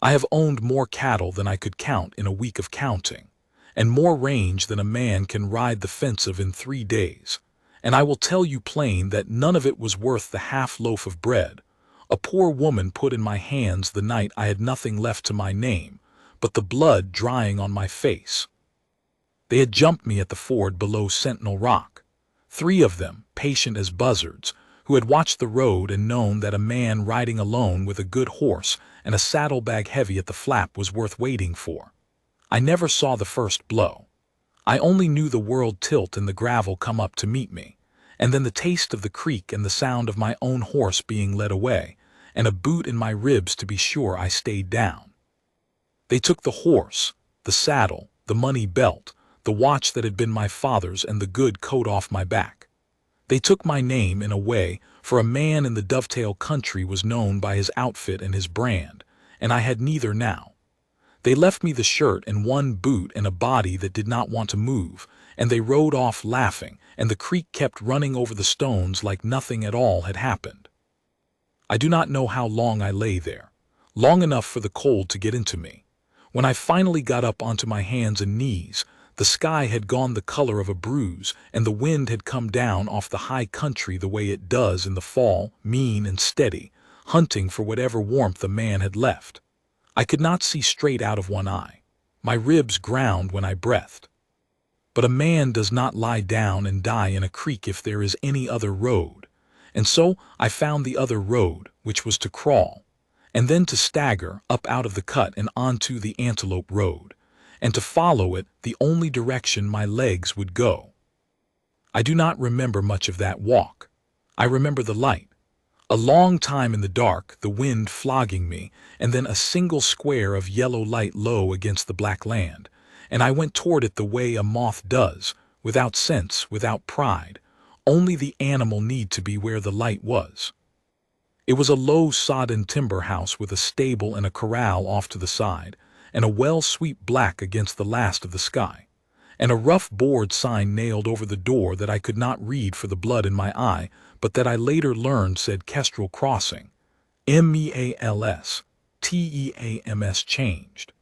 I have owned more cattle than I could count in a week of counting, and more range than a man can ride the fence of in 3 days. And I will tell you plain that none of it was worth the half loaf of bread a poor woman put in my hands the night I had nothing left to my name, but the blood drying on my face. They had jumped me at the ford below Sentinel Rock, 3 of them, patient as buzzards, who had watched the road and known that a man riding alone with a good horse and a saddlebag heavy at the flap was worth waiting for. I never saw the first blow. I only knew the world tilt and the gravel come up to meet me, and then the taste of the creek and the sound of my own horse being led away, and a boot in my ribs to be sure I stayed down. They took the horse, the saddle, the money belt, the watch that had been my father's, and the good coat off my back. They took my name in a way, for a man in the Dovetail country was known by his outfit and his brand, and I had neither now. They left me the shirt and one boot and a body that did not want to move, and they rode off laughing, and the creek kept running over the stones like nothing at all had happened. I do not know how long I lay there, long enough for the cold to get into me. When I finally got up onto my hands and knees, the sky had gone the color of a bruise, and the wind had come down off the high country the way it does in the fall, mean and steady, hunting for whatever warmth a man had left. I could not see straight out of one eye. My ribs ground when I breathed. But a man does not lie down and die in a creek if there is any other road, and so I found the other road, which was to crawl, and then to stagger up out of the cut and onto the Antelope Road, and to follow it the only direction my legs would go. I do not remember much of that walk. I remember the light. A long time in the dark, the wind flogging me, and then a single square of yellow light low against the black land, and I went toward it the way a moth does, without sense, without pride, only the animal need to be where the light was. It was a low sodden timber house with a stable and a corral off to the side, and a well swept black against the last of the sky, and a rough board sign nailed over the door that I could not read for the blood in my eye, but that I later learned said Kestrel Crossing, MEALS, TEAMS changed.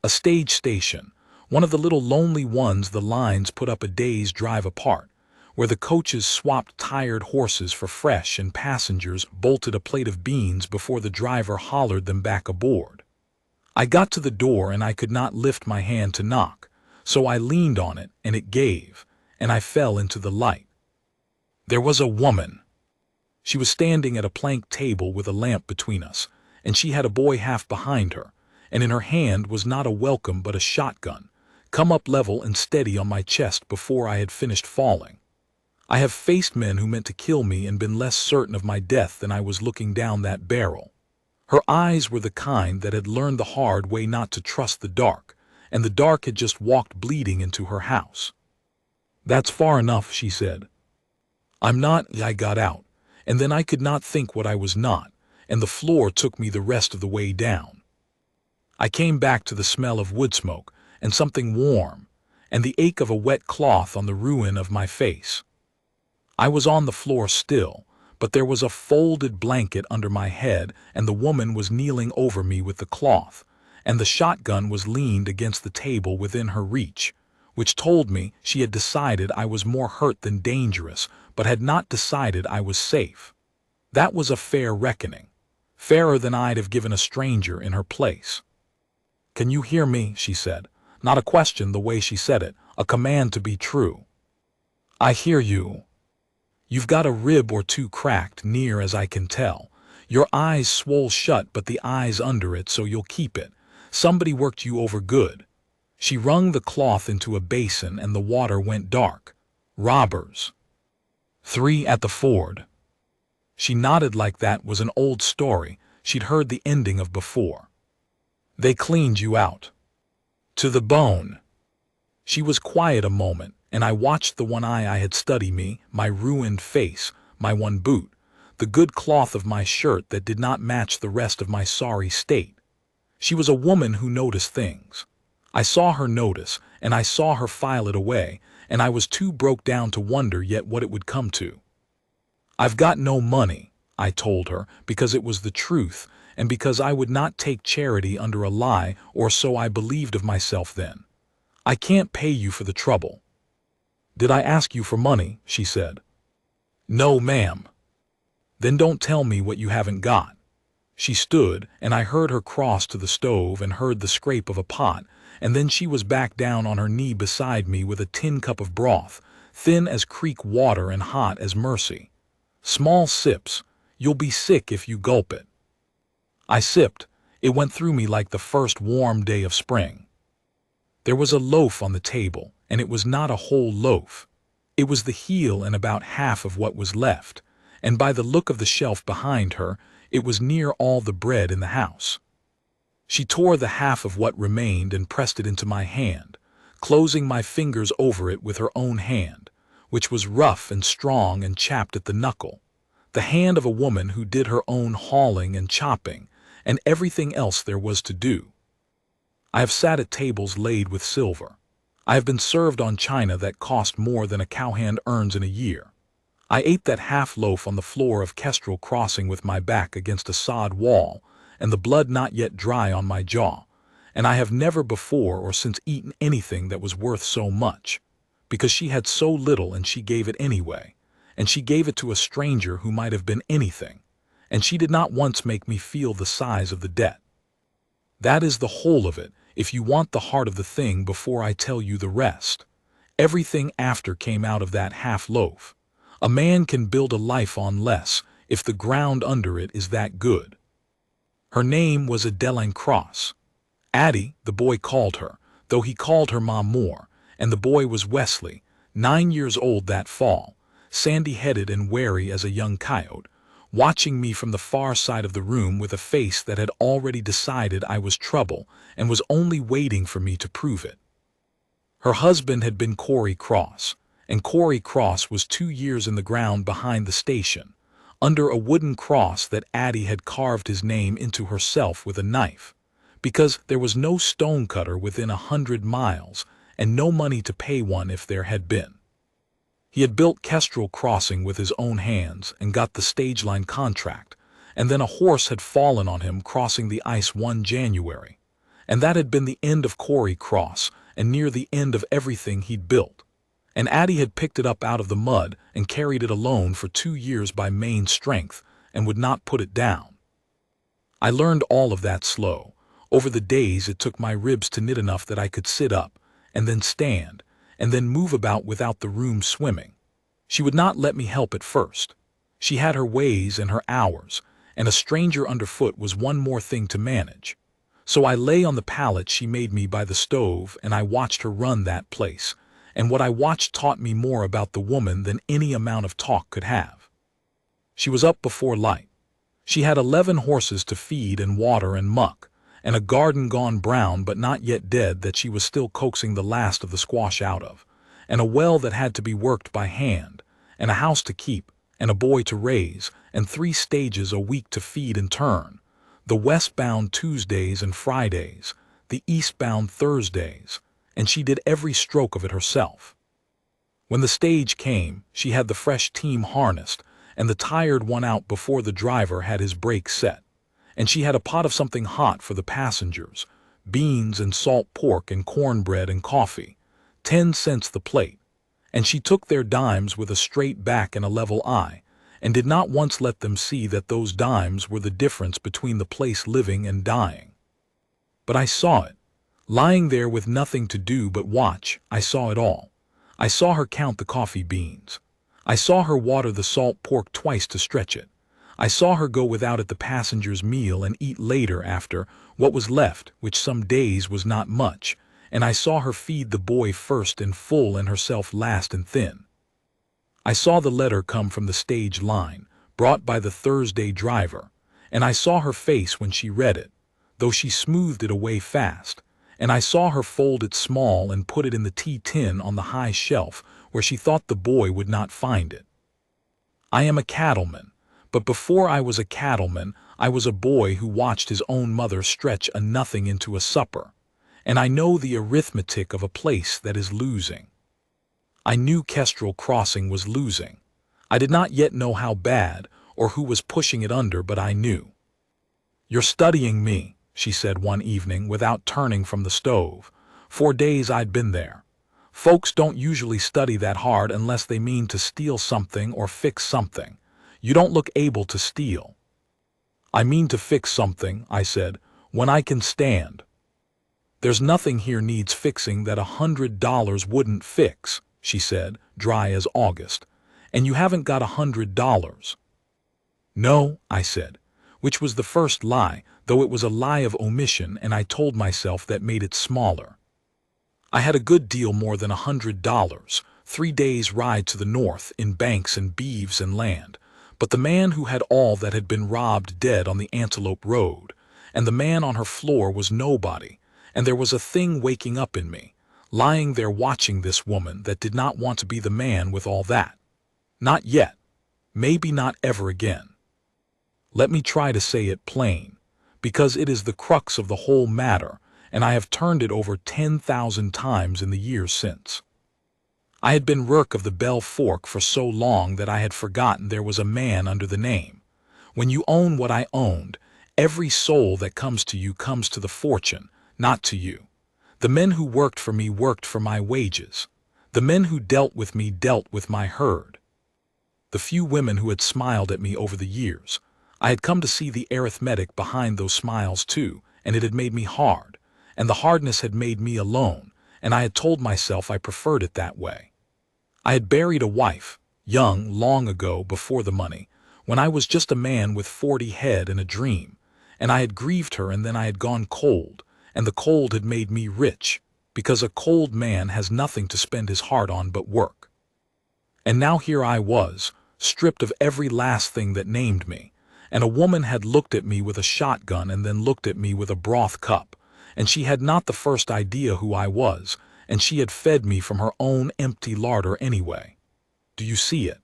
A stage station, one of the little lonely ones the lines put up a day's drive apart, where the coaches swapped tired horses for fresh and passengers bolted a plate of beans before the driver hollered them back aboard. I got to the door and I could not lift my hand to knock, so I leaned on it and it gave, and I fell into the light. There was a woman. She was standing at a plank table with a lamp between us, and she had a boy half behind her, and in her hand was not a welcome but a shotgun, come up level and steady on my chest before I had finished falling. I have faced men who meant to kill me and been less certain of my death than I was looking down that barrel. Her eyes were the kind that had learned the hard way not to trust the dark, and the dark had just walked bleeding into her house. "That's far enough," she said. "I'm not." I got out, and then I could not think what I was not, and the floor took me the rest of the way down. I came back to the smell of wood smoke and something warm, and the ache of a wet cloth on the ruin of my face. I was on the floor still, but there was a folded blanket under my head, and the woman was kneeling over me with the cloth, and the shotgun was leaned against the table within her reach, which told me she had decided I was more hurt than dangerous, but had not decided I was safe. That was a fair reckoning, fairer than I'd have given a stranger in her place. "Can you hear me?" she said. Not a question the way she said it, a command to be true. "I hear you. You've got a rib or two cracked, near as I can tell. Your eyes swole shut, but the eye's under it, so you'll keep it. Somebody worked you over good." She wrung the cloth into a basin and the water went dark. "Robbers. 3 at the ford." She nodded like that was an old story she'd heard the ending of before. "They cleaned you out. To the bone." She was quiet a moment, and I watched the one eye I had studied me, my ruined face, my one boot, the good cloth of my shirt that did not match the rest of my sorry state. She was a woman who noticed things. I saw her notice, and I saw her file it away, and I was too broke down to wonder yet what it would come to. "I've got no money," I told her, because it was the truth, and because I would not take charity under a lie, or so I believed of myself then. I can't pay you for the trouble. Did I ask you for money? She said. No, ma'am. Then don't tell me what you haven't got. She stood, and I heard her cross to the stove and heard the scrape of a pot, and then she was back down on her knee beside me with a tin cup of broth, thin as creek water and hot as mercy. Small sips. You'll be sick if you gulp it. I sipped. It went through me like the first warm day of spring. There was a loaf on the table, and it was not a whole loaf. It was the heel and about half of what was left, and by the look of the shelf behind her, it was near all the bread in the house. She tore the half of what remained and pressed it into my hand, closing my fingers over it with her own hand, which was rough and strong and chapped at the knuckle, the hand of a woman who did her own hauling and chopping and everything else there was to do. I have sat at tables laid with silver. I have been served on china that cost more than a cowhand earns in a year. I ate that half loaf on the floor of Kestrel Crossing with my back against a sod wall and the blood not yet dry on my jaw, and I have never before or since eaten anything that was worth so much, because she had so little and she gave it anyway, and she gave it to a stranger who might have been anything, and she did not once make me feel the size of the debt. That is the whole of it, if you want the heart of the thing before I tell you the rest. Everything after came out of that half loaf. A man can build a life on less if the ground under it is that good. Her name was Adeline Cross. Addie, the boy called her, though he called her Ma Moore, and the boy was Wesley, 9 years old that fall, sandy-headed and wary as a young coyote, watching me from the far side of the room with a face that had already decided I was trouble and was only waiting for me to prove it. Her husband had been Corey Cross, and Corey Cross was 2 years in the ground behind the station, under a wooden cross that Addie had carved his name into herself with a knife, because there was no stonecutter within 100 miles and no money to pay one if there had been. He had built Kestrel Crossing with his own hands and got the stage line contract, and then a horse had fallen on him crossing the ice one January, and that had been the end of Corey Cross and near the end of everything he'd built. And Addie had picked it up out of the mud and carried it alone for 2 years by main strength and would not put it down. I learned all of that slow. Over the days it took my ribs to knit enough that I could sit up, and then stand, and then move about without the room swimming. She would not let me help at first. She had her ways and her hours, and a stranger underfoot was one more thing to manage. So I lay on the pallet she made me by the stove and I watched her run that place, and what I watched taught me more about the woman than any amount of talk could have. She was up before light. She had 11 horses to feed and water and muck, and a garden gone brown but not yet dead that she was still coaxing the last of the squash out of, and a well that had to be worked by hand, and a house to keep, and a boy to raise, and 3 stages a week to feed and turn, the westbound Tuesdays and Fridays, the eastbound Thursdays, and she did every stroke of it herself. When the stage came, she had the fresh team harnessed, and the tired one out before the driver had his brakes set, and she had a pot of something hot for the passengers, beans and salt pork and cornbread and coffee, 10 cents the plate, and she took their dimes with a straight back and a level eye, and did not once let them see that those dimes were the difference between the place living and dying. But I saw it. Lying there with nothing to do but watch, I saw it all. I saw her count the coffee beans. I saw her water the salt pork twice to stretch it. I saw her go without at the passenger's meal and eat later after what was left, which some days was not much, and I saw her feed the boy first in full and herself last and thin. I saw the letter come from the stage line, brought by the Thursday driver, and I saw her face when she read it, though she smoothed it away fast, and I saw her fold it small and put it in the tea tin on the high shelf where she thought the boy would not find it. I am a cattleman, but before I was a cattleman, I was a boy who watched his own mother stretch a nothing into a supper, and I know the arithmetic of a place that is losing. I knew Kestrel Crossing was losing. I did not yet know how bad or who was pushing it under, but I knew. "You're studying me," she said one evening without turning from the stove. 4 days I'd been there. Folks don't usually study that hard unless they mean to steal something or fix something. You don't look able to steal. "I mean to fix something," I said, "when I can stand." "There's nothing here needs fixing that $100 wouldn't fix," she said, dry as August. "And you haven't got $100. "No," I said, which was the first lie, though it was a lie of omission, and I told myself that made it smaller. I had a good deal more than $100, 3 days' ride to the north in banks and beeves and land, but the man who had all that had been robbed dead on the Antelope Road, and the man on her floor was nobody, and there was a thing waking up in me, lying there watching this woman that did not want to be the man with all that. Not yet. Maybe not ever again. Let me try to say it plain, because it is the crux of the whole matter, and I have turned it over 10,000 times in the years since. I had been Rourke of the Bell Fork for so long that I had forgotten there was a man under the name. When you own what I owned, every soul that comes to you comes to the fortune, not to you. The men who worked for me worked for my wages. The men who dealt with me dealt with my herd. The few women who had smiled at me over the years, I had come to see the arithmetic behind those smiles too, and it had made me hard, and the hardness had made me alone, and I had told myself I preferred it that way. I had buried a wife, young, long ago, before the money, when I was just a man with 40 head and a dream, and I had grieved her, and then I had gone cold, and the cold had made me rich, because a cold man has nothing to spend his heart on but work. And now here I was, stripped of every last thing that named me, and a woman had looked at me with a shotgun and then looked at me with a broth cup, and she had not the first idea who I was, and she had fed me from her own empty larder anyway. Do you see it?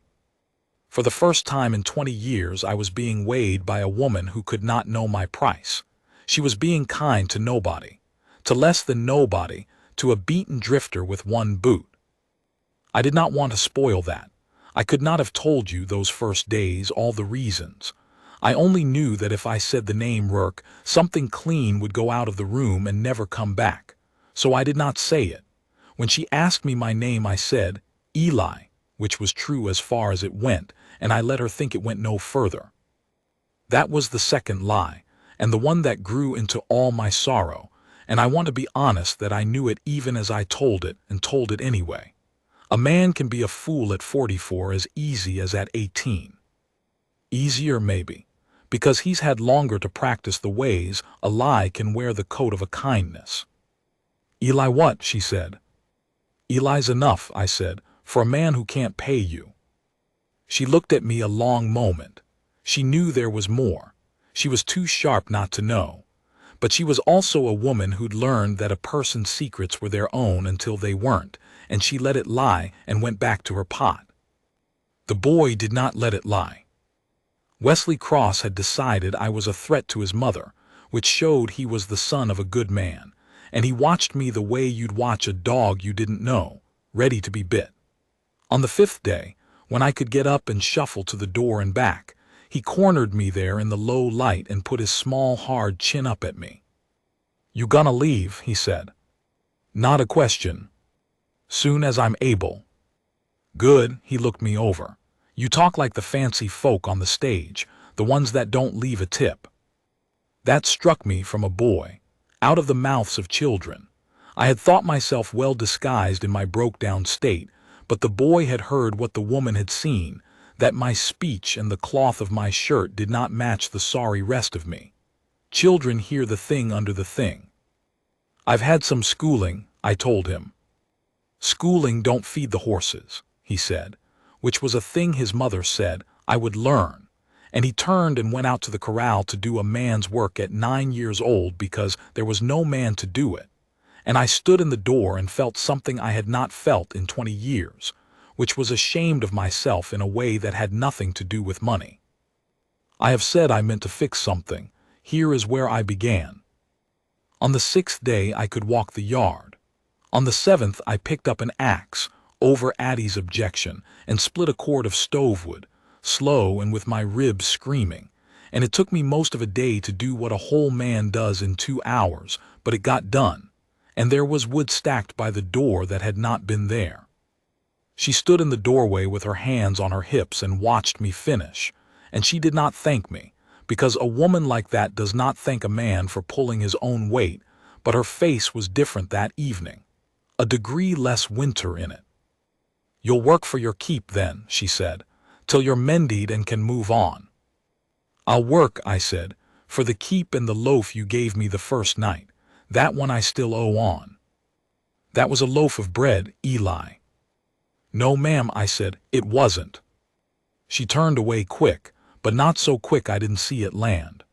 For the first time in 20 years I was being weighed by a woman who could not know my price. She was being kind to nobody, to less than nobody, to a beaten drifter with one boot. I did not want to spoil that. I could not have told you those first days all the reasons. I only knew that if I said the name Rourke, something clean would go out of the room and never come back. So I did not say it. When she asked me my name, I said, Eli, which was true as far as it went, and I let her think it went no further. That was the second lie, and the one that grew into all my sorrow, and I want to be honest that I knew it even as I told it, and told it anyway. A man can be a fool at 44 as easy as at 18. Easier, maybe, because he's had longer to practice the ways a lie can wear the coat of a kindness. Eli what? She said. Eli's enough, I said, for a man who can't pay you. She looked at me a long moment. She knew there was more. She was too sharp not to know. But she was also a woman who'd learned that a person's secrets were their own until they weren't, and she let it lie and went back to her pot. The boy did not let it lie. Wesley Cross had decided I was a threat to his mother, which showed he was the son of a good man, and he watched me the way you'd watch a dog you didn't know, ready to be bit. On the 5th day, when I could get up and shuffle to the door and back, he cornered me there in the low light and put his small, hard chin up at me. You gonna leave? He said. Not a question. Soon as I'm able. Good, he looked me over. You talk like the fancy folk on the stage, the ones that don't leave a tip. That struck me from a boy, out of the mouths of children. I had thought myself well disguised in my broke-down state, but the boy had heard what the woman had seen, that my speech and the cloth of my shirt did not match the sorry rest of me. Children hear the thing under the thing. I've had some schooling, I told him. Schooling don't feed the horses, he said, which was a thing his mother said I would learn, and he turned and went out to the corral to do a man's work at 9 years old because there was no man to do it, and I stood in the door and felt something I had not felt in 20 years, which was ashamed of myself in a way that had nothing to do with money. I have said I meant to fix something. Here is where I began. On the 6th day I could walk the yard. On the 7th I picked up an axe, over Addie's objection, and split a cord of stovewood, slow and with my ribs screaming, and it took me most of a day to do what a whole man does in 2 hours, but it got done, and there was wood stacked by the door that had not been there. She stood in the doorway with her hands on her hips and watched me finish, and she did not thank me, because a woman like that does not thank a man for pulling his own weight, but her face was different that evening, a degree less winter in it. "You'll work for your keep then," she said, "till you're mended and can move on." "I'll work," I said, "for the keep and the loaf you gave me the first night. That one I still owe on." "That was a loaf of bread, Eli." "No, ma'am," I said, "it wasn't." She turned away quick, but not so quick I didn't see it land.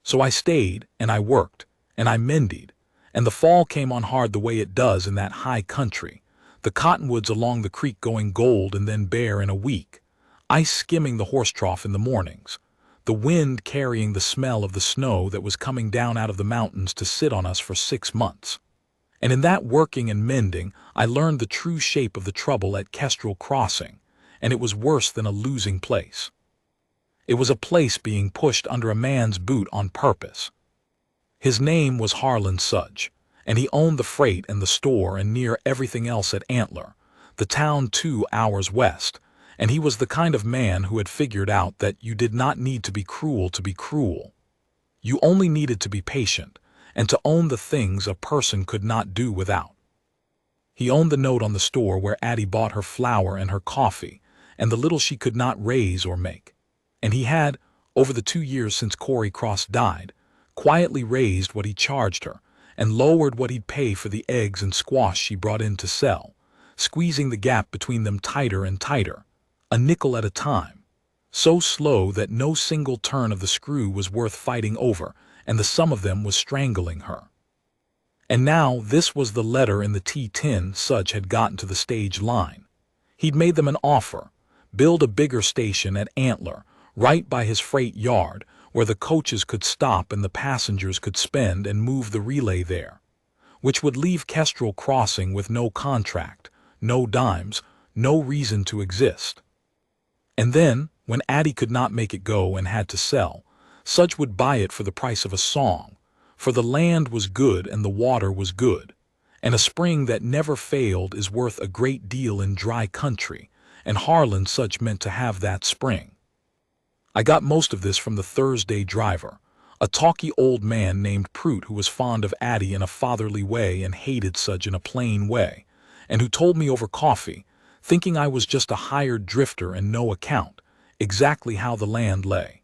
So I stayed, and I worked, and I mended, and the fall came on hard the way it does in that high country, the cottonwoods along the creek going gold and then bare in a week, ice skimming the horse trough in the mornings, the wind carrying the smell of the snow that was coming down out of the mountains to sit on us for 6 months. And in that working and mending, I learned the true shape of the trouble at Kestrel Crossing, and it was worse than a losing place. It was a place being pushed under a man's boot on purpose. His name was Harlan Sudge, and he owned the freight and the store and near everything else at Antler, the town 2 hours west, and he was the kind of man who had figured out that you did not need to be cruel to be cruel. You only needed to be patient, and to own the things a person could not do without. He owned the note on the store where Addie bought her flour and her coffee, and the little she could not raise or make. And he had, over the 2 years since Corey Cross died, quietly raised what he charged her, and lowered what he'd pay for the eggs and squash she brought in to sell, squeezing the gap between them tighter and tighter, a nickel at a time, so slow that no single turn of the screw was worth fighting over, and the sum of them was strangling her. And now this was the letter in the tea tin Sudge had gotten to the stage line. He'd made them an offer, build a bigger station at Antler, right by his freight yard, where the coaches could stop and the passengers could spend and move the relay there, which would leave Kestrel Crossing with no contract, no dimes, no reason to exist. And then, when Addie could not make it go and had to sell, Sudge would buy it for the price of a song, for the land was good and the water was good, and a spring that never failed is worth a great deal in dry country, and Harlan Sudge meant to have that spring. I got most of this from the Thursday driver, a talky old man named Prout who was fond of Addie in a fatherly way and hated Sudge in a plain way, and who told me over coffee, thinking I was just a hired drifter and no account, exactly how the land lay.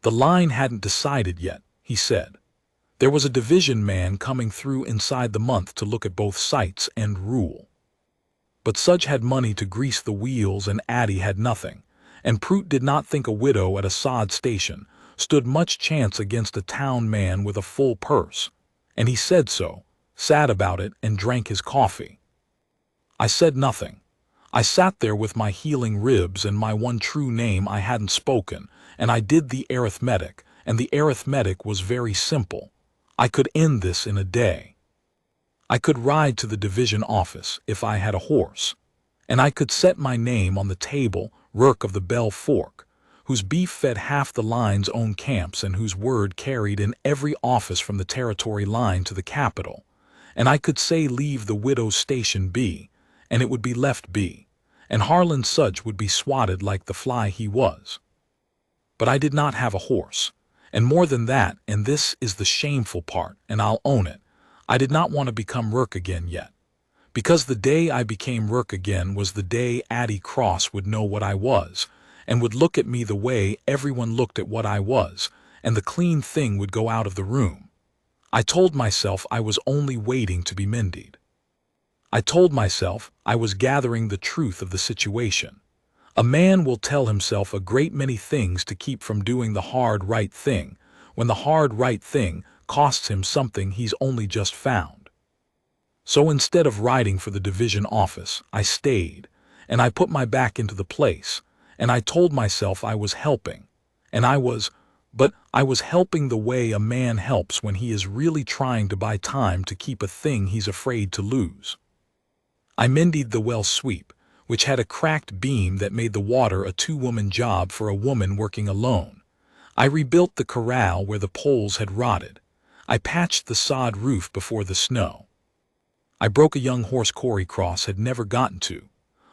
The line hadn't decided yet, he said. There was a division man coming through inside the month to look at both sites and rule. But Sudge had money to grease the wheels and Addie had nothing, and Prout did not think a widow at a sod station stood much chance against a town man with a full purse, and he said so, sat about it, and drank his coffee. I said nothing. I sat there with my healing ribs and my one true name I hadn't spoken, and I did the arithmetic, and the arithmetic was very simple. I could end this in a day. I could ride to the division office if I had a horse, and I could set my name on the table, Rourke of the Bell Fork, whose beef fed half the line's own camps and whose word carried in every office from the territory line to the capital, and I could say leave the widow's station be, and it would be left be, and Harlan Sudge would be swatted like the fly he was. But I did not have a horse, and more than that, and this is the shameful part, and I'll own it, I did not want to become Rourke again yet, because the day I became Rourke again was the day Addie Cross would know what I was, and would look at me the way everyone looked at what I was, and the clean thing would go out of the room. I told myself I was only waiting to be mended. I told myself I was gathering the truth of the situation. A man will tell himself a great many things to keep from doing the hard right thing, when the hard right thing costs him something he's only just found. So instead of riding for the division office, I stayed, and I put my back into the place, and I told myself I was helping, and but I was helping the way a man helps when he is really trying to buy time to keep a thing he's afraid to lose. I mended the well sweep, which had a cracked beam that made the water a two-woman job for a woman working alone. I rebuilt the corral where the poles had rotted. I patched the sod roof before the snow. I broke a young horse Corey Cross had never gotten to,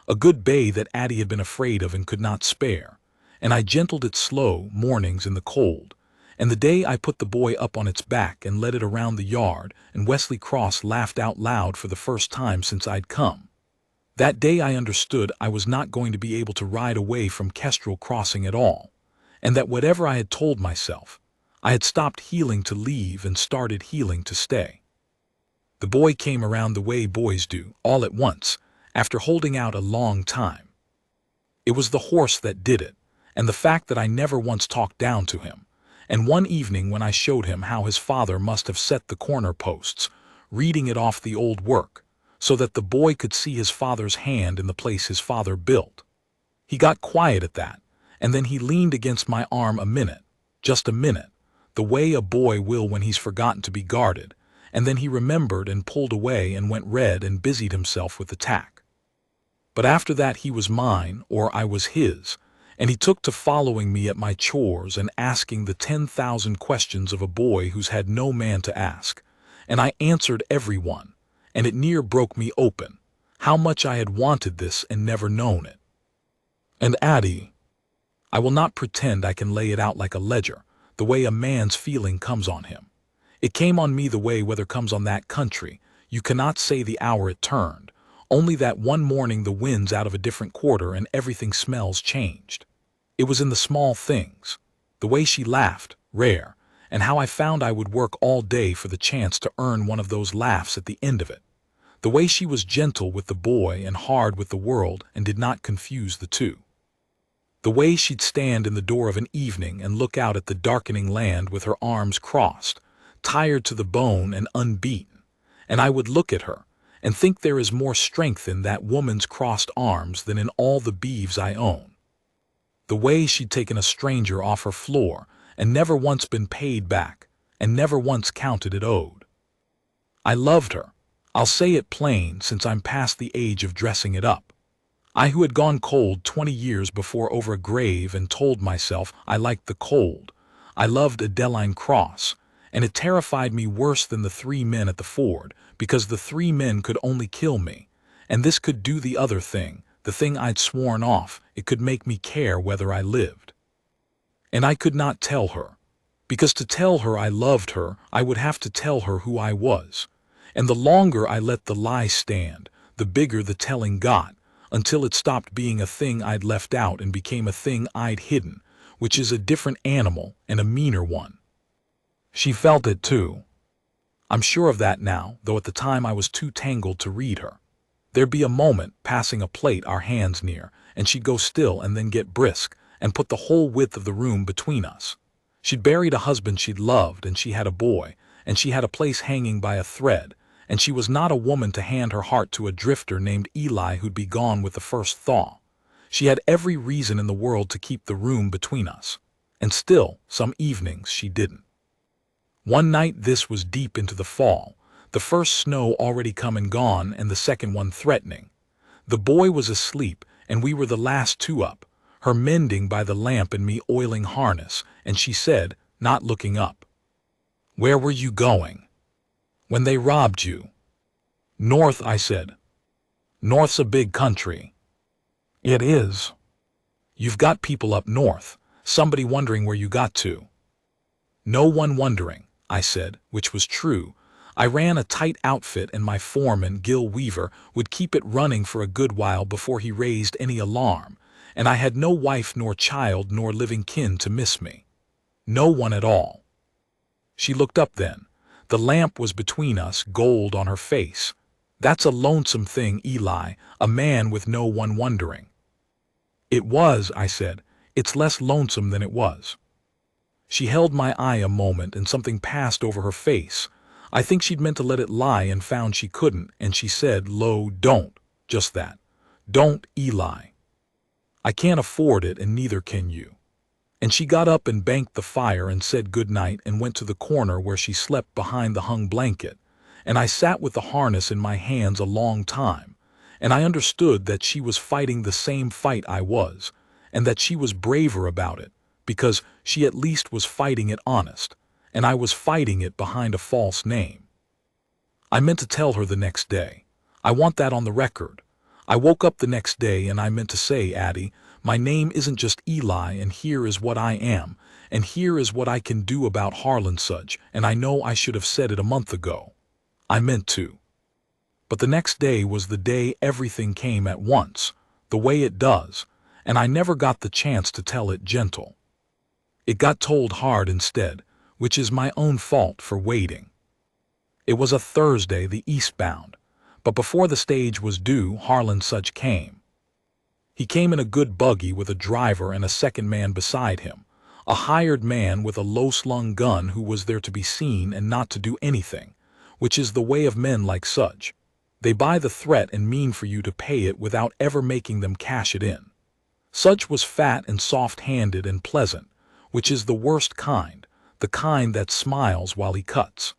a good bay that Addie had been afraid of and could not spare, and I gentled its slow mornings in the cold, and the day I put the boy up on its back and led it around the yard, and Wesley Cross laughed out loud for the first time since I'd come. That day I understood I was not going to be able to ride away from Kestrel Crossing at all, and that whatever I had told myself, I had stopped healing to leave and started healing to stay. The boy came around the way boys do, all at once, after holding out a long time. It was the horse that did it, and the fact that I never once talked down to him, and one evening when I showed him how his father must have set the corner posts, reading it off the old work, so that the boy could see his father's hand in the place his father built. He got quiet at that, and then he leaned against my arm a minute, just a minute, the way a boy will when he's forgotten to be guarded, and then he remembered and pulled away and went red and busied himself with the tack. But after that he was mine, or I was his, and he took to following me at my chores and asking the 10,000 questions of a boy who's had no man to ask, and I answered every one, and it near broke me open, how much I had wanted this and never known it. And Addie, I will not pretend I can lay it out like a ledger, the way a man's feeling comes on him. It came on me the way weather comes on that country. You cannot say the hour it turned, only that one morning the wind's out of a different quarter and everything smells changed. It was in the small things, the way she laughed, rare, and how I found I would work all day for the chance to earn one of those laughs at the end of it. The way she was gentle with the boy and hard with the world and did not confuse the two. The way she'd stand in the door of an evening and look out at the darkening land with her arms crossed, tired to the bone and unbeaten, and I would look at her and think there is more strength in that woman's crossed arms than in all the beeves I own. The way she'd taken a stranger off her floor and never once been paid back and never once counted it owed. I loved her. I'll say it plain since I'm past the age of dressing it up. I who had gone cold 20 years before over a grave and told myself I liked the cold. I loved Adeline Cross, and it terrified me worse than the 3 men at the ford, because the 3 men could only kill me, and this could do the other thing, the thing I'd sworn off, it could make me care whether I lived. And I could not tell her, because to tell her I loved her, I would have to tell her who I was, and the longer I let the lie stand, the bigger the telling got, until it stopped being a thing I'd left out and became a thing I'd hidden, which is a different animal and a meaner one. She felt it too. I'm sure of that now, though at the time I was too tangled to read her. There'd be a moment, passing a plate our hands near, and she'd go still and then get brisk, and put the whole width of the room between us. She'd buried a husband she'd loved, and she had a boy, and she had a place hanging by a thread, and she was not a woman to hand her heart to a drifter named Eli who'd be gone with the first thaw. She had every reason in the world to keep the room between us, and still, some evenings, she didn't. One night this was deep into the fall, the first snow already come and gone and the second one threatening. The boy was asleep and we were the last 2 up, her mending by the lamp and me oiling harness, and she said, not looking up, "Where were you going when they robbed you?" "North," I said. "North's a big country." "It is." "You've got people up north, somebody wondering where you got to." "No one wondering," I said, which was true. I ran a tight outfit and my foreman, Gil Weaver, would keep it running for a good while before he raised any alarm, and I had no wife nor child nor living kin to miss me. No one at all. She looked up then. The lamp was between us, gold on her face. "That's a lonesome thing, Eli, a man with no one wondering." "It was," I said. "It's less lonesome than it was." She held my eye a moment and something passed over her face. I think she'd meant to let it lie and found she couldn't, and she said low, "Don't," just that. "Don't, Eli. I can't afford it and neither can you." And she got up and banked the fire and said good night and went to the corner where she slept behind the hung blanket, and I sat with the harness in my hands a long time, and I understood that she was fighting the same fight I was, and that she was braver about it, because she at least was fighting it honest, and I was fighting it behind a false name. I meant to tell her the next day. I want that on the record. I woke up the next day and I meant to say, Addie, my name isn't just Eli, and here is what I am, and here is what I can do about Harlan Sudge, and I know I should have said it a month ago. I meant to. But the next day was the day everything came at once, the way it does, and I never got the chance to tell it gentle. It got told hard instead, which is my own fault for waiting. It was a Thursday, the eastbound, but before the stage was due, Harlan Sudge came. He came in a good buggy with a driver and a second man beside him, a hired man with a low-slung gun who was there to be seen and not to do anything, which is the way of men like Sudge. They buy the threat and mean for you to pay it without ever making them cash it in. Sudge was fat and soft-handed and pleasant, which is the worst kind, the kind that smiles while he cuts.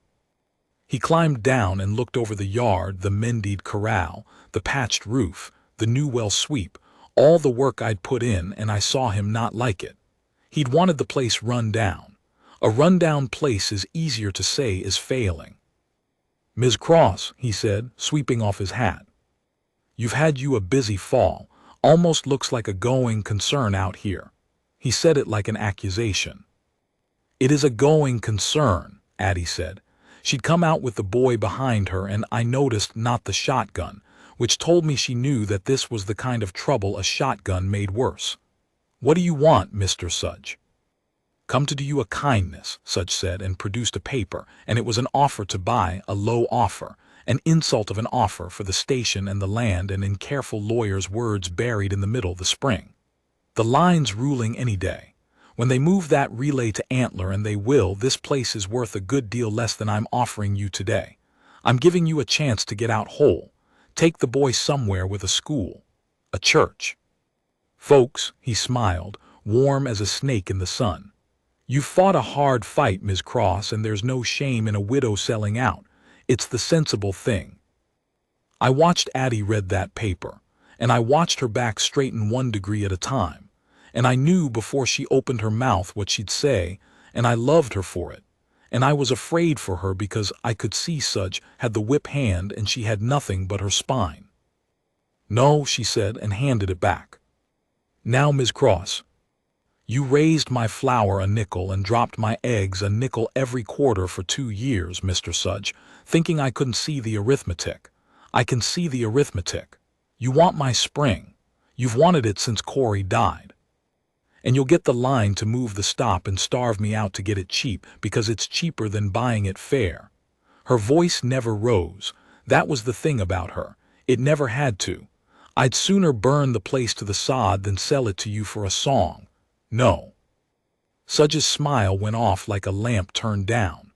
He climbed down and looked over the yard, the mended corral, the patched roof, the new well sweep, all the work I'd put in, and I saw him not like it. He'd wanted the place run down. A run-down place is easier to say is failing. Ms. Cross, he said, sweeping off his hat. You've had you a busy fall. Almost looks like a going concern out here. He said it like an accusation. It is a going concern, Addie said. She'd come out with the boy behind her, and I noticed not the shotgun, which told me she knew that this was the kind of trouble a shotgun made worse. What do you want, Mr. Sudge? Come to do you a kindness, Sudge said, and produced a paper, and it was an offer to buy, a low offer, an insult of an offer for the station and the land, and in careful lawyers' words buried in the middle the spring. The line's ruling any day. When they move that relay to Antler, and they will, this place is worth a good deal less than I'm offering you today. I'm giving you a chance to get out whole. Take the boy somewhere with a school, a church. Folks, he smiled, warm as a snake in the sun. You've fought a hard fight, Ms. Cross, and there's no shame in a widow selling out. It's the sensible thing. I watched Addie read that paper, and I watched her back straighten 1 degree at a time. And I knew before she opened her mouth what she'd say, and I loved her for it. And I was afraid for her because I could see Sudge had the whip hand and she had nothing but her spine. No, she said, and handed it back. Now, Ms. Cross, you raised my flour a nickel and dropped my eggs a nickel every quarter for 2 years, Mr. Sudge, thinking I couldn't see the arithmetic. I can see the arithmetic. You want my spring. You've wanted it since Corey died. And you'll get the line to move the stop and starve me out to get it cheap because it's cheaper than buying it fair. Her voice never rose. That was the thing about her. It never had to. I'd sooner burn the place to the sod than sell it to you for a song. No. Sudge's smile went off like a lamp turned down.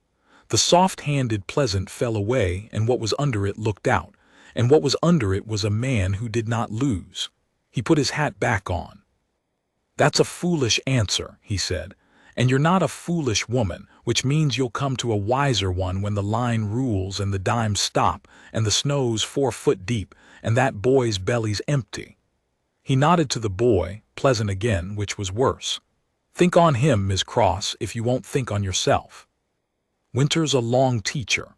The soft-handed pleasant fell away, and what was under it looked out, and what was under it was a man who did not lose. He put his hat back on. That's a foolish answer, he said, and you're not a foolish woman, which means you'll come to a wiser one when the line rules and the dimes stop and the snow's 4 foot deep and that boy's belly's empty. He nodded to the boy, pleasant again, which was worse. Think on him, Ms. Cross, if you won't think on yourself. Winter's a long teacher.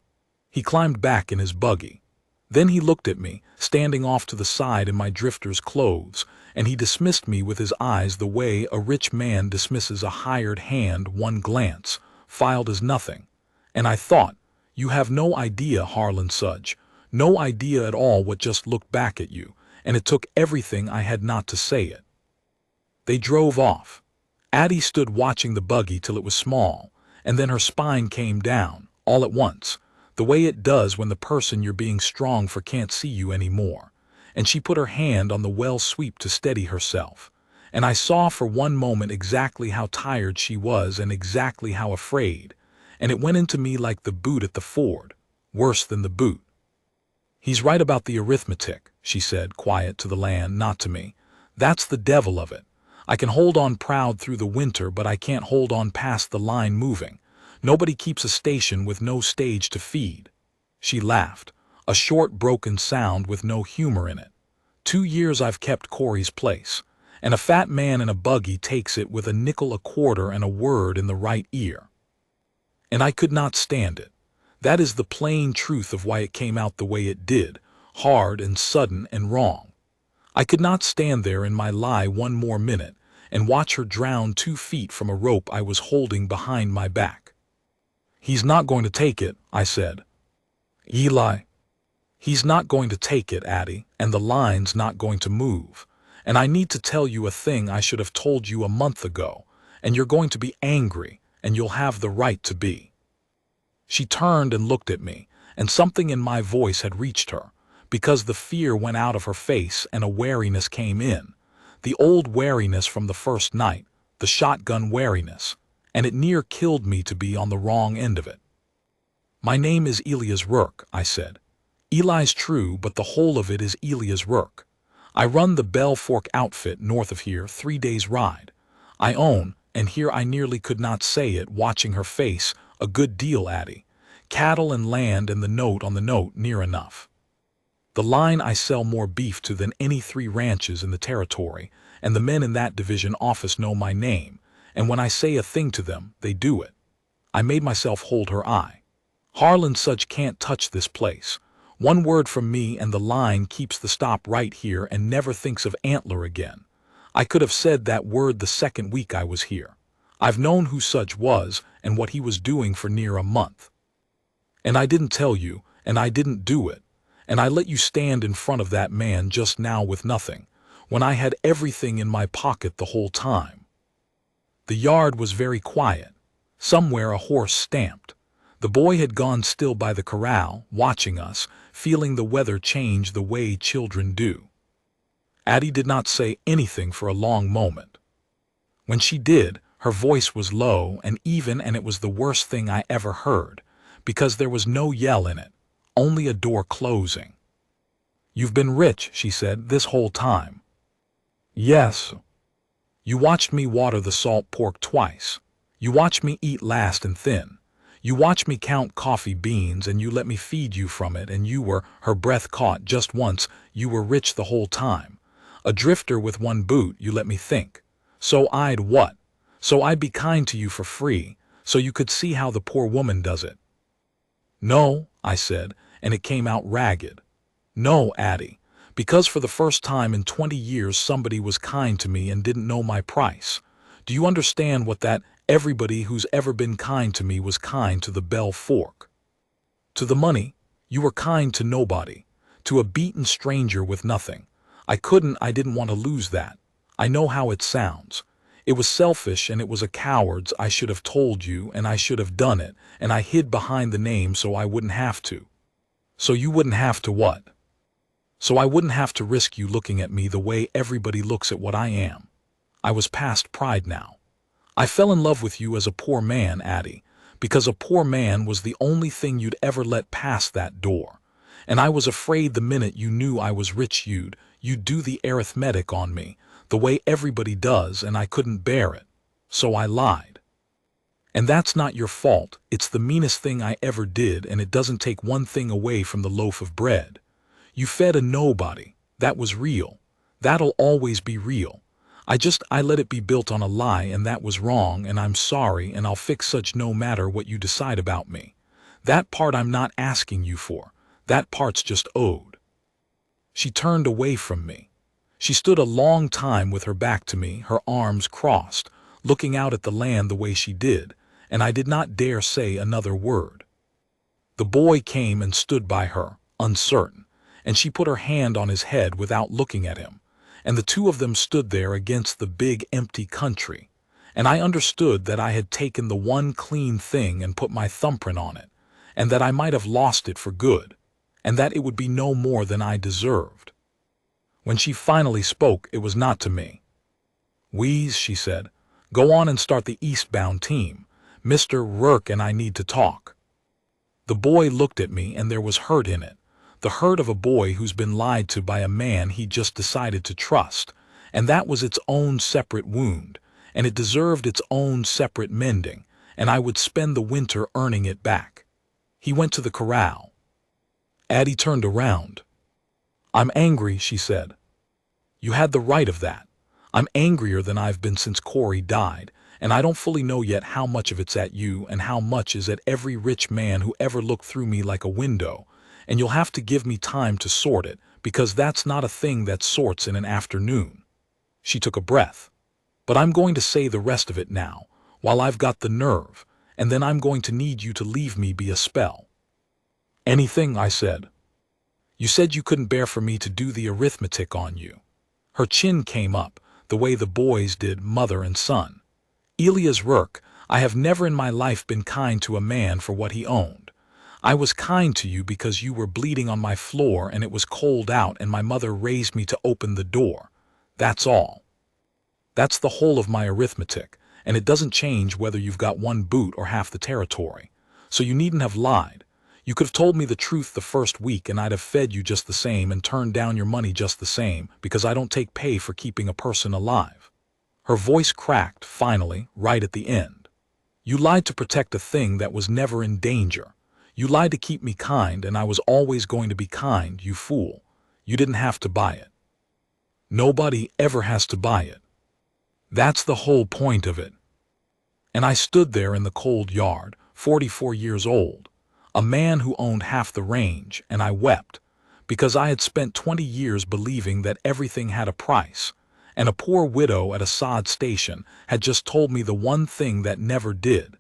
He climbed back in his buggy. Then he looked at me, standing off to the side in my drifter's clothes, and he dismissed me with his eyes the way a rich man dismisses a hired hand, one glance, filed as nothing. And I thought, you have no idea, Harlan Sudge, no idea at all what just looked back at you, and it took everything I had not to say it. They drove off. Addie stood watching the buggy till it was small, and then her spine came down, all at once, the way it does when the person you're being strong for can't see you anymore, and she put her hand on the well sweep to steady herself, and I saw for one moment exactly how tired she was and exactly how afraid, and it went into me like the boot at the ford, worse than the boot. He's right about the arithmetic, she said, quiet to the land, not to me. That's the devil of it. I can hold on proud through the winter, but I can't hold on past the line moving. Nobody keeps a station with no stage to feed. She laughed, a short broken sound with no humor in it. 2 years I've kept Corey's place, and a fat man in a buggy takes it with a nickel a quarter and a word in the right ear. And I could not stand it. That is the plain truth of why it came out the way it did, hard and sudden and wrong. I could not stand there in my lie one more minute and watch her drown 2 feet from a rope I was holding behind my back. "He's not going to take it," I said. "Eli, he's not going to take it, Addie, and the line's not going to move. And I need to tell you a thing I should have told you a month ago, and you're going to be angry, and you'll have the right to be." She turned and looked at me, and something in my voice had reached her, because the fear went out of her face and a wariness came in. The old wariness from the first night, the shotgun wariness, and it near killed me to be on the wrong end of it. "My name is Elias Rourke," I said. "Eli's true, but the whole of it is Elias Rourke. I run the Bell Fork outfit north of here, 3 days' ride. I own," and here I nearly could not say it, watching her face, "a good deal, Addie. Cattle and land and the note on the note near enough. The line I sell more beef to than any 3 ranches in the territory, and the men in that division office know my name, and when I say a thing to them, they do it." I made myself hold her eye. "Harlan Sudge can't touch this place. One word from me and the line keeps the stop right here and never thinks of Antler again. I could have said that word the second week I was here. I've known who Sudge was and what he was doing for near a month. And I didn't tell you, and I didn't do it. And I let you stand in front of that man just now with nothing, when I had everything in my pocket the whole time." The yard was very quiet. Somewhere a horse stamped. The boy had gone still by the corral, watching us, feeling the weather change the way children do. Addie did not say anything for a long moment. When she did, her voice was low and even, and it was the worst thing I ever heard, because there was no yell in it, only a door closing. "You've been rich," she said, "this whole time." "Yes." "You watched me water the salt pork twice. You watched me eat last and thin. You watched me count coffee beans and you let me feed you from it, and you were," her breath caught just once, "you were rich the whole time. A drifter with 1 boot, you let me think. So I'd what? So I'd be kind to you for free, so you could see how the poor woman does it." "No," I said, and it came out ragged. "No, Addie, because for the first time in 20 years somebody was kind to me and didn't know my price. Do you understand what that everybody who's ever been kind to me was kind to the Bell Fork? To the money, you were kind to nobody. To a beaten stranger with nothing. I didn't want to lose that. I know how it sounds. It was selfish and it was a coward's. I should have told you and I should have done it, and I hid behind the name so I wouldn't have to." "So you wouldn't have to what?" "So I wouldn't have to risk you looking at me the way everybody looks at what I am. I was past pride now. I fell in love with you as a poor man, Addie, because a poor man was the only thing you'd ever let pass that door. And I was afraid the minute you knew I was rich you'd do the arithmetic on me, the way everybody does, and I couldn't bear it. So I lied. And that's not your fault. It's the meanest thing I ever did, and it doesn't take one thing away from the loaf of bread. You fed a nobody. That was real. That'll always be real. I let it be built on a lie, and that was wrong, and I'm sorry, and I'll fix such no matter what you decide about me. That part I'm not asking you for. That part's just owed." She turned away from me. She stood a long time with her back to me, her arms crossed, looking out at the land the way she did, and I did not dare say another word. The boy came and stood by her, uncertain, and she put her hand on his head without looking at him, and the 2 of them stood there against the big empty country, and I understood that I had taken the one clean thing and put my thumbprint on it, and that I might have lost it for good, and that it would be no more than I deserved. When she finally spoke, it was not to me. "Wheeze," she said, "go on and start the eastbound team. Mr. Rourke and I need to talk." The boy looked at me, and there was hurt in it. The hurt of a boy who's been lied to by a man he just decided to trust, and that was its own separate wound, and it deserved its own separate mending, and I would spend the winter earning it back. He went to the corral. Addie turned around. "I'm angry," she said. "You had the right of that. I'm angrier than I've been since Corey died, and I don't fully know yet how much of it's at you and how much is at every rich man who ever looked through me like a window, and you'll have to give me time to sort it, because that's not a thing that sorts in an afternoon." She took a breath. "But I'm going to say the rest of it now, while I've got the nerve, and then I'm going to need you to leave me be a spell." "Anything," I said. "You said you couldn't bear for me to do the arithmetic on you." Her chin came up, the way the boys did, mother and son. "Elias Rourke, I have never in my life been kind to a man for what he owned. I was kind to you because you were bleeding on my floor and it was cold out and my mother raised me to open the door. That's all. That's the whole of my arithmetic, and it doesn't change whether you've got one boot or half the territory. So you needn't have lied. You could have told me the truth the first week and I'd have fed you just the same and turned down your money just the same, because I don't take pay for keeping a person alive." Her voice cracked, finally, right at the end. "You lied to protect a thing that was never in danger. You lied to keep me kind, and I was always going to be kind, you fool. You didn't have to buy it. Nobody ever has to buy it. That's the whole point of it." And I stood there in the cold yard, 44 years old, a man who owned half the range, and I wept, because I had spent 20 years believing that everything had a price, and a poor widow at a sod station had just told me the one thing that never did,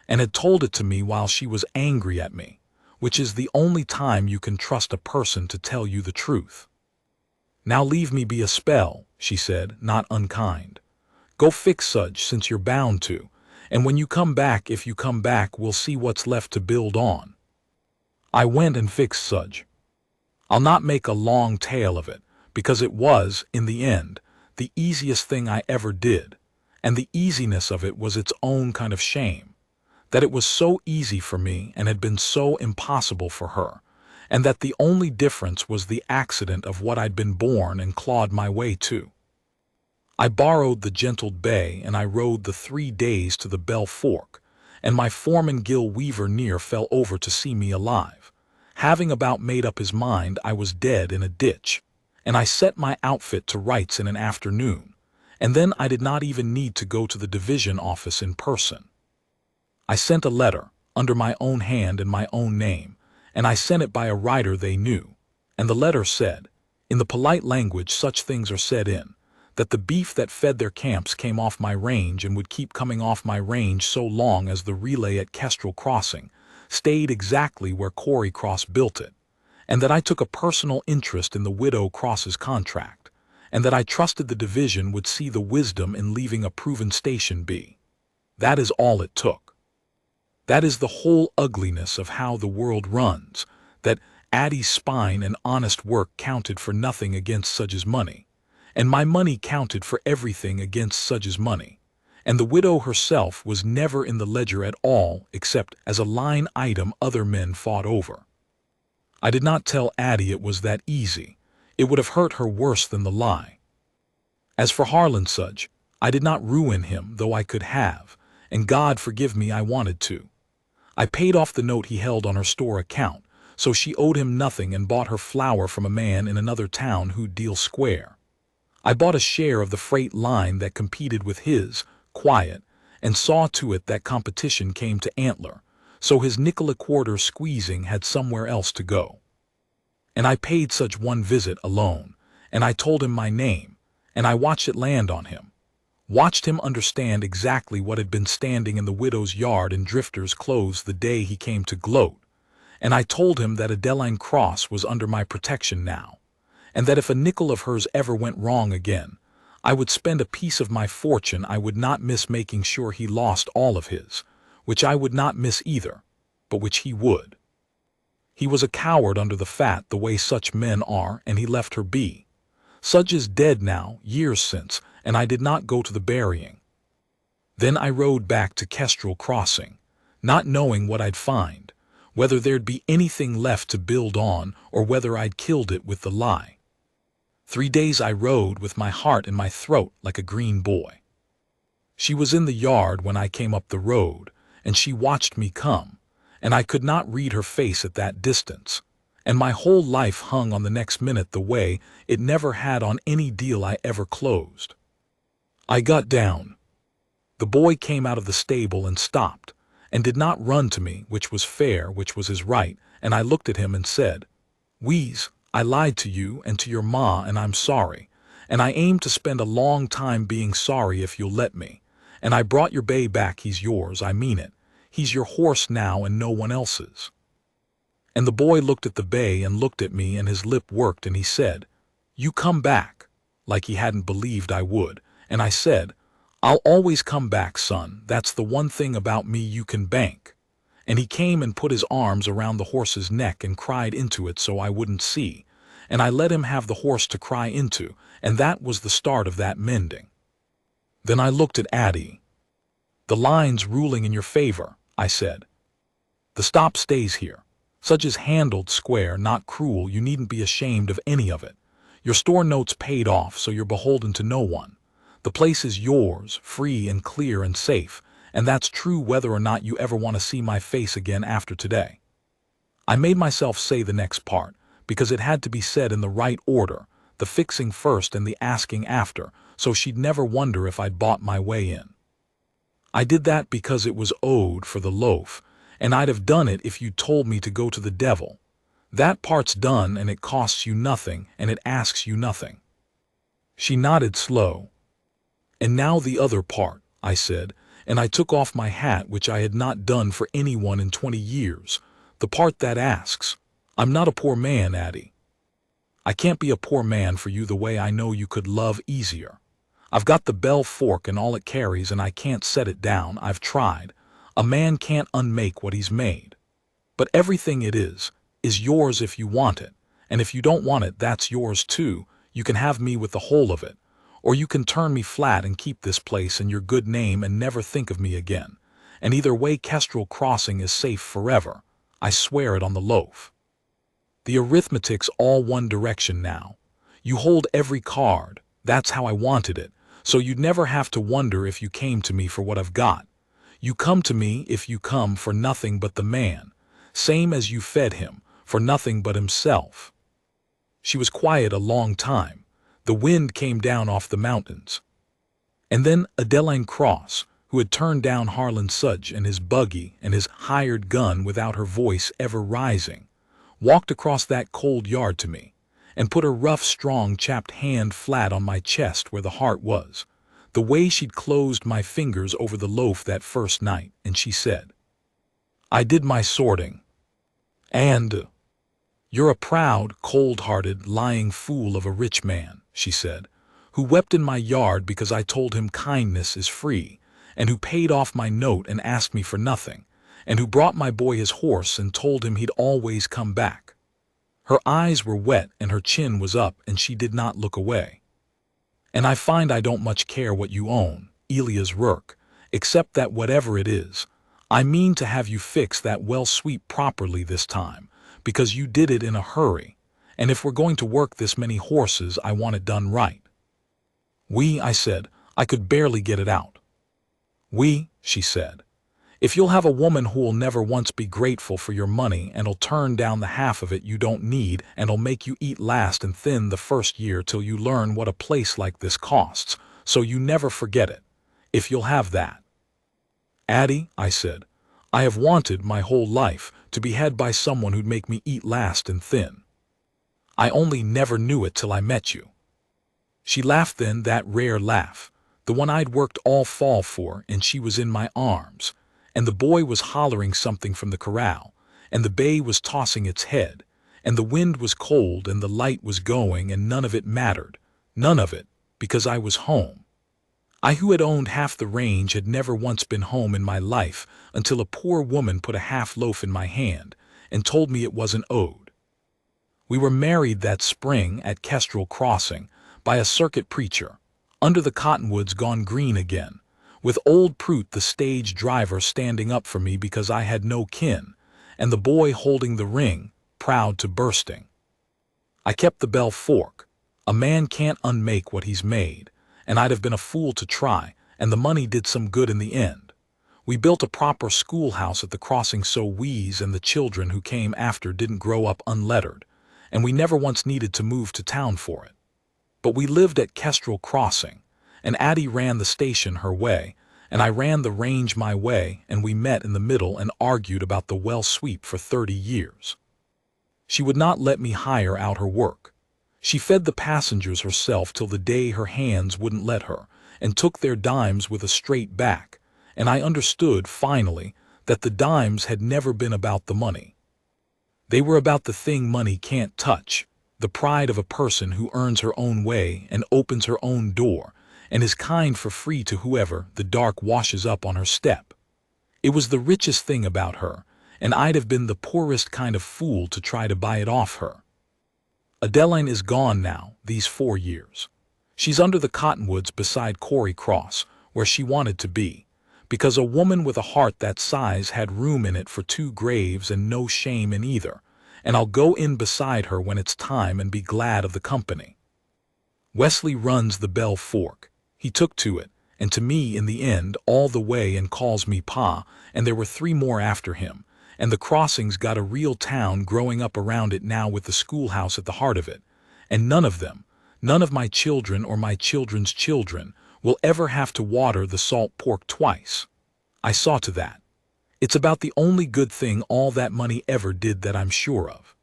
and had told it to me while she was angry at me, which is the only time you can trust a person to tell you the truth. "Now leave me be a spell," she said, not unkind. "Go fix Sudge since you're bound to, and when you come back, if you come back, we'll see what's left to build on." I went and fixed Sudge. I'll not make a long tale of it, because it was, in the end, the easiest thing I ever did, and the easiness of it was its own kind of shame, that it was so easy for me and had been so impossible for her, and that the only difference was the accident of what I'd been born and clawed my way to. I borrowed the gentled bay and I rode the 3 days to the Bell Fork, and my foreman Gil Weaver near fell over to see me alive, having about made up his mind I was dead in a ditch, and I set my outfit to rights in an afternoon, and then I did not even need to go to the division office in person. I sent a letter, under my own hand and my own name, and I sent it by a writer they knew, and the letter said, in the polite language such things are said in, that the beef that fed their camps came off my range and would keep coming off my range so long as the relay at Kestrel Crossing stayed exactly where Corey Cross built it, and that I took a personal interest in the Widow Cross's contract, and that I trusted the division would see the wisdom in leaving a proven station be. That is all it took. That is the whole ugliness of how the world runs, that Addie's spine and honest work counted for nothing against Sudge's money, and my money counted for everything against Sudge's money, and the widow herself was never in the ledger at all except as a line item other men fought over. I did not tell Addie it was that easy. It would have hurt her worse than the lie. As for Harlan Sudge, I did not ruin him, though I could have, and God forgive me, I wanted to. I paid off the note he held on her store account, so she owed him nothing, and bought her flour from a man in another town who'd deal square. I bought a share of the freight line that competed with his, quiet, and saw to it that competition came to Antler, so his nickel a quarter squeezing had somewhere else to go. And I paid Sudge one visit alone, and I told him my name, and I watched it land on him. Watched him understand exactly what had been standing in the widow's yard in Drifter's clothes the day he came to gloat, and I told him that Adeline Cross was under my protection now, and that if a nickel of hers ever went wrong again, I would spend a piece of my fortune I would not miss making sure he lost all of his, which I would not miss either, but which he would. He was a coward under the fat the way such men are, and he left her be. Sudge is dead now, years since, and I did not go to the burying. Then I rode back to Kestrel Crossing, not knowing what I'd find, whether there'd be anything left to build on or whether I'd killed it with the lie. 3 days I rode with my heart in my throat like a green boy. She was in the yard when I came up the road, and she watched me come, and I could not read her face at that distance, and my whole life hung on the next minute the way it never had on any deal I ever closed. I got down. The boy came out of the stable and stopped, and did not run to me, which was fair, which was his right, and I looked at him and said, "Wheeze, I lied to you and to your ma, and I'm sorry, and I aim to spend a long time being sorry if you'll let me, and I brought your bay back, he's yours, I mean it, he's your horse now and no one else's." And the boy looked at the bay and looked at me, and his lip worked, and he said, "You come back," like he hadn't believed I would, and I said, "I'll always come back, son, that's the one thing about me you can bank." And he came and put his arms around the horse's neck and cried into it so I wouldn't see, and I let him have the horse to cry into, and that was the start of that mending. Then I looked at Addie. "The line's ruling in your favor," I said. "The stop stays here. Such is handled square, not cruel, you needn't be ashamed of any of it. Your store note's paid off, so you're beholden to no one. The place is yours, free and clear and safe, and that's true whether or not you ever want to see my face again after today." I made myself say the next part, because it had to be said in the right order, the fixing first and the asking after, so she'd never wonder if I'd bought my way in. I did that because it was owed for the loaf, and I'd have done it if you'd told me to go to the devil. That part's done, and it costs you nothing, and it asks you nothing. She nodded slow. "And now the other part," I said, and I took off my hat, which I had not done for anyone in 20 years, the part that asks. "I'm not a poor man, Addie. I can't be a poor man for you the way I know you could love easier. I've got the bell fork and all it carries, and I can't set it down, I've tried. A man can't unmake what he's made. But everything it is yours if you want it, and if you don't want it, that's yours too. You can have me with the whole of it, or you can turn me flat and keep this place and your good name and never think of me again. And either way, Kestrel Crossing is safe forever. I swear it on the loaf. The arithmetic's all one direction now. You hold every card, that's how I wanted it, so you'd never have to wonder if you came to me for what I've got. You come to me if you come for nothing but the man, same as you fed him, for nothing but himself." She was quiet a long time. The wind came down off the mountains. And then Adeline Cross, who had turned down Harlan Sudge and his buggy and his hired gun without her voice ever rising, walked across that cold yard to me, and put her rough, strong, chapped hand flat on my chest where the heart was, the way she'd closed my fingers over the loaf that first night, and she said, "I did my sorting. And you're a proud, cold-hearted, lying fool of a rich man," she said, "who wept in my yard because I told him kindness is free, and who paid off my note and asked me for nothing, and who brought my boy his horse and told him he'd always come back." Her eyes were wet and her chin was up, and she did not look away. "And I find I don't much care what you own, Elia's work, except that whatever it is, I mean to have you fix that well sweep properly this time, because you did it in a hurry, and if we're going to work this many horses, I want it done right." "We," I said. I could barely get it out. "We," she said. "If you'll have a woman who'll never once be grateful for your money and'll turn down the half of it you don't need and'll make you eat last and thin the first year till you learn what a place like this costs, so you never forget it. If you'll have that." "Addie," I said, "I have wanted my whole life to be had by someone who'd make me eat last and thin. I only never knew it till I met you." She laughed then, that rare laugh, the one I'd worked all fall for, and she was in my arms, and the boy was hollering something from the corral, and the bay was tossing its head, and the wind was cold and the light was going, and none of it mattered, none of it, because I was home. I who had owned half the range had never once been home in my life until a poor woman put a half loaf in my hand and told me it wasn't owed. We were married that spring at Kestrel Crossing by a circuit preacher, under the cottonwoods gone green again, with old Prout the stage driver standing up for me because I had no kin, and the boy holding the ring, proud to bursting. I kept the bell fork. A man can't unmake what he's made, and I'd have been a fool to try, and the money did some good in the end. We built a proper schoolhouse at the crossing so Wheeze and the children who came after didn't grow up unlettered, and we never once needed to move to town for it. But we lived at Kestrel Crossing, and Addie ran the station her way, and I ran the range my way, and we met in the middle and argued about the well sweep for 30 years. She would not let me hire out her work. She fed the passengers herself till the day her hands wouldn't let her, and took their dimes with a straight back, and I understood, finally, that the dimes had never been about the money. They were about the thing money can't touch, the pride of a person who earns her own way and opens her own door, and is kind for free to whoever the dark washes up on her step. It was the richest thing about her, and I'd have been the poorest kind of fool to try to buy it off her. Adeline is gone now, these 4 years. She's under the cottonwoods beside Quarry Cross, where she wanted to be, because a woman with a heart that size had room in it for 2 graves and no shame in either, and I'll go in beside her when it's time and be glad of the company. Wesley runs the Bell Fork. He took to it, and to me in the end, all the way, and calls me Pa, and there were 3 more after him, and the crossing's got a real town growing up around it now with the schoolhouse at the heart of it, and none of them, none of my children or my children's children, will ever have to water the salt pork twice. I saw to that. It's about the only good thing all that money ever did that I'm sure of.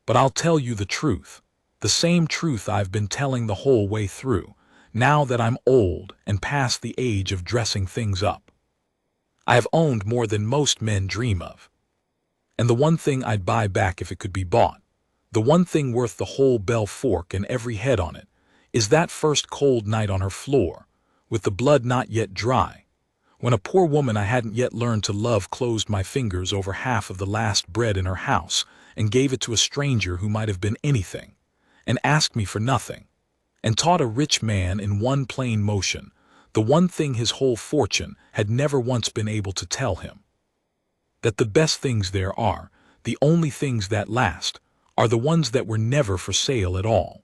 But I'll tell you the truth, the same truth I've been telling the whole way through, now that I'm old and past the age of dressing things up. I have owned more than most men dream of. And the one thing I'd buy back if it could be bought, the one thing worth the whole Bell Fork and every head on it, is that first cold night on her floor, with the blood not yet dry, when a poor woman I hadn't yet learned to love closed my fingers over half of the last bread in her house and gave it to a stranger who might have been anything, and asked me for nothing, and taught a rich man in one plain motion the one thing his whole fortune had never once been able to tell him: that the best things there are, the only things that last, are the ones that were never for sale at all.